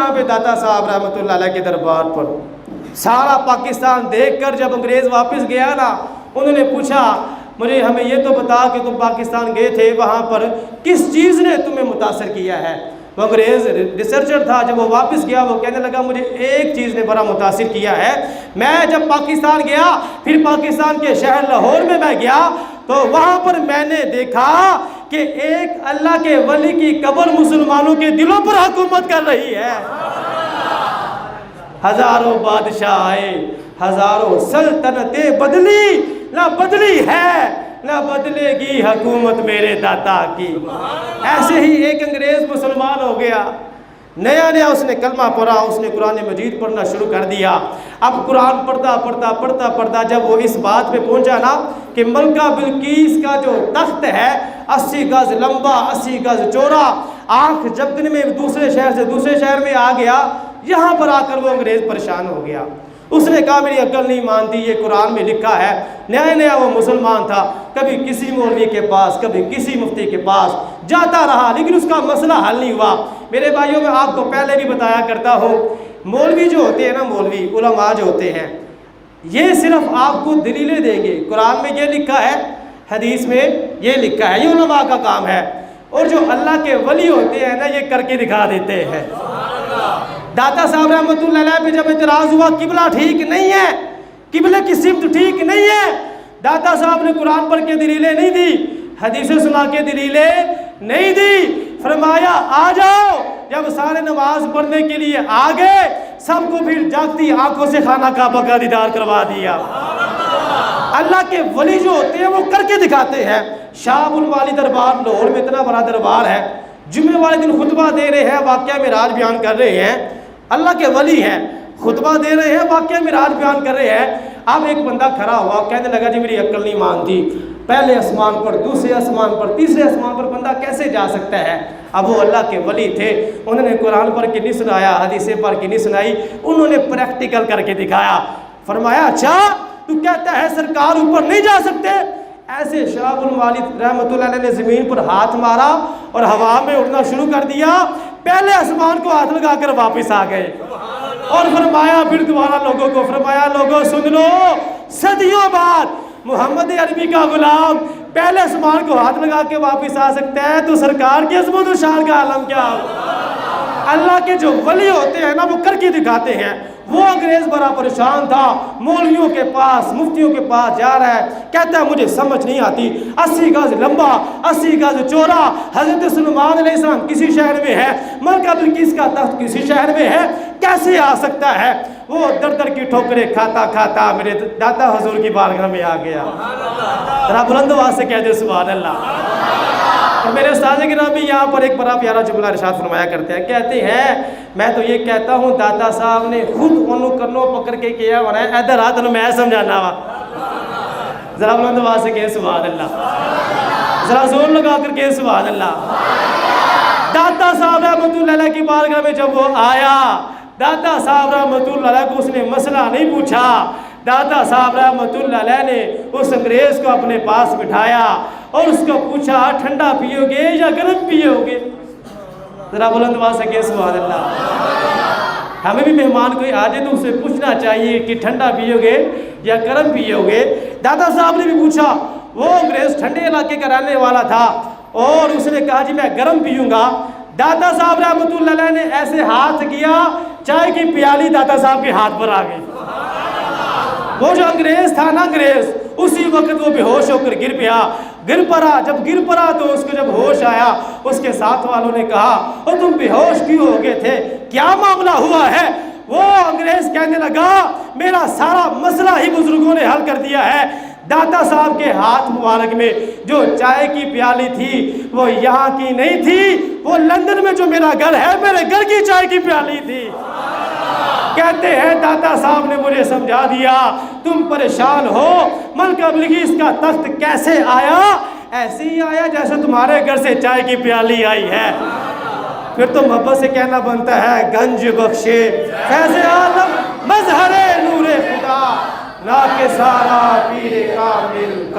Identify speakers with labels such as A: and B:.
A: یہاں پہ داتا صاحب رحمۃ اللہ علیہ کے دربار پر سارا پاکستان دیکھ کر جب انگریز واپس گیا نا، انہوں نے پوچھا مجھے ہمیں یہ تو بتا کہ تم پاکستان گئے تھے، وہاں پر کس چیز نے تمہیں متاثر کیا ہے؟ وہ انگریز ریسرچر تھا، جب وہ واپس گیا وہ کہنے لگا مجھے ایک چیز نے بڑا متاثر کیا ہے، میں جب پاکستان گیا پھر پاکستان کے شہر لاہور میں گیا تو وہاں پر میں نے دیکھا کہ ایک اللہ کے ولی کی قبر مسلمانوں کے دلوں پر حکومت کر رہی ہے۔ ہزاروں بادشاہ آئے، ہزاروں سلطنتیں بدلی، نہ بدلی ہے نہ بدلے گی حکومت میرے داتا کی۔ ایسے ہی ایک انگریز مسلمان ہو گیا، نیا اس نے کلمہ پڑھا، اس نے قرآن مجید پڑھنا شروع کر دیا۔ اب قرآن پڑھتا جب وہ اس بات پہ پہنچا نا کہ ملکہ بلقیس کا جو تخت ہے 80 گز لمبا 80 گز چوڑا، آنکھ جھپکنے میں دوسرے شہر سے دوسرے شہر میں آ گیا، یہاں پر آ کر وہ انگریز پریشان ہو گیا۔ اس نے کہا میری عقل نہیں مانتی، یہ قرآن میں لکھا ہے۔ نیا وہ مسلمان تھا، کبھی کسی مولوی کے پاس کبھی کسی مفتی کے پاس جاتا رہا، لیکن اس کا مسئلہ حل نہیں ہوا۔ میرے بھائیوں میں آپ کو پہلے بھی بتایا کرتا ہوں، مولوی جو ہوتے ہیں نا، مولوی علماء جو ہوتے ہیں، یہ صرف آپ کو دلیلیں دیں گے، قرآن میں یہ لکھا ہے، حدیث میں یہ لکھا ہے، یہ علماء کا کام ہے۔ اور جو اللہ کے ولی ہوتے ہیں نا، یہ کر کے دکھا دیتے ہیں۔ داتا صاحب رحمۃ اللہ علیہ پہ جب اعتراض ہوا قبلہ ٹھیک نہیں ہے، قبلے کی سمت ٹھیک نہیں ہے، داتا صاحب نے قرآن پڑھ کے دلیلیں نہیں دی، حدیثیں سنا کے دلیلیں نہیں دی، فرمایا آ جاؤ۔ جب سارے نماز پڑھنے کے لیے آ گئے، سب کو پھر جاگتی آنکھوں سے خانہ کعبہ کا دیدار کروا دیا۔ اللہ کے ولی جو ہوتے ہیں وہ کر کے دکھاتے ہیں۔ شاہ ابو الوالی دربار لاہور میں اتنا بڑا دربار ہے، جمعے والے دن خطبہ دے رہے ہیں، واقعہ معراج بیان کر رہے ہیں، اللہ کے ولی ہیں، خطبہ دے رہے ہیں، واقعہ معراج بیان کر رہے ہیں۔ اب ایک بندہ کھڑا ہوا، کہنے لگا جی میری عقل نہیں مانتی، پہلے آسمان پر دوسرے آسمان پر تیسرے آسمان پر بندہ کیسے جا سکتا ہے؟ اب وہ اللہ کے ولی تھے، انہوں نے قرآن پڑھ کے نہیں سنایا، حدیثیں پڑھ کے نہیں سنائی، انہوں نے پریکٹیکل کر کے دکھایا۔ فرمایا اچھا تو کہتا ہے سرکار اوپر نہیں جا سکتے؟ ایسے شاہ ابو الوالی رحمۃ اللہ علیہ نے زمین پر ہاتھ مارا اور ہوا میں اڑنا شروع کر دیا، پہلے آسمان کو ہاتھ لگا کر واپس آ گئے۔ اور فرمایا پھر دوبارہ لوگوں کو فرمایا لوگوں سن لو، صدیوں بعد محمد عربی کا غلام پہلے آسمان کو ہاتھ لگا کے واپس آ سکتا ہے، تو سرکار کی عظمت و شان کا عالم کیا ہو؟ اللہ کے جو ولی ہوتے ہیں نا وہ کر کے دکھاتے ہیں۔ وہ انگریز بڑا پریشان تھا، مولویوں کے پاس مفتیوں کے پاس جا رہا ہے، کہتا ہے مجھے سمجھ نہیں آتی، 80 گز لمبا 80 گز چوڑا، حضرت سلیمان علیہ السلام کسی شہر میں ہے، ملکہ بلقیس کا تخت کسی شہر میں ہے، کیسے آ سکتا ہے؟ وہ در کی ٹھوکریں کھاتا میرے داتا حضور کی بارگاہ میں آ گیا۔ ذرا بلند آواز سے کہہ دے سبحان اللہ۔ اور میرے استاد کرام بھی یہاں پر ایک بڑا پیارا جملہ ارشاد فرمایا کرتے ہیں، کہتے ہیں میں تو یہ کہتا ہوں داتا صاحب نے خود انہوں کرنوں پکڑ کے کیا ہونا ہے، ادھر آ تنوں میں سمجھانا وا۔ ذرا بلند آواز سے کہے سبحان اللہ، ذرا زور لگا کر کہے سبحان اللہ۔ داتا صاحب رحمۃ اللہ علیہ کی بارگاہ میں جب وہ آیا، داتا صاحب رحمۃ اللہ علیہ کو اس نے مسئلہ نہیں پوچھا، داتا صاحب رحمۃ اللہ علیہ نے اس انگریز کو اپنے پاس بٹھایا اور اس کو پوچھا ٹھنڈا پیو گے یا گرم پیو گے؟ ذرا بلند آواز سے کہے سبحان اللہ۔ ہمیں بھی مہمان کوئی آ جائے تو اسے پوچھنا چاہیے کہ ٹھنڈا پیو گے یا گرم پیو گے؟ دادا صاحب نے بھی پوچھا، وہ انگریز ٹھنڈے علاقے کا رہنے والا تھا اور اس نے کہا جی میں گرم پیوں گا۔ دادا صاحب رحمۃ اللہ علیہ نے ایسے ہاتھ کیا، چائے کی پیالی دادا صاحب کے ہاتھ پر آ گئی۔ وہ جو انگریز تھا نا، انگریز اسی وقت وہ بے ہوش ہو کر گر پڑا۔ جب گر پڑا تو اس کو جب ہوش آیا، اس کے ساتھ والوں نے کہا اور تم بے ہوش کیوں ہو گئے تھے، کیا معاملہ ہوا ہے؟ وہ انگریز کہنے لگا میرا سارا مسئلہ ہی بزرگوں نے حل کر دیا ہے۔ داتا صاحب کے ہاتھ مبارک میں جو چائے کی پیالی تھی وہ یہاں کی نہیں تھی، وہ لندن میں جو میرا گھر ہے میرے گھر کی چائے کی پیالی تھی۔ کہتے ہیں داتا صاحب نے مجھے سمجھا دیا، تم پریشان ہو ملکہ بلقیس کا تخت کیسے آیا؟ ایسے ہی آیا جیسے تمہارے گھر سے چائے کی پیالی آئی ہے۔ پھر تو محبت سے کہنا بنتا ہے گنج بخشے فیض عالم مظہر نور خدا، لا کے سارا پیر کامل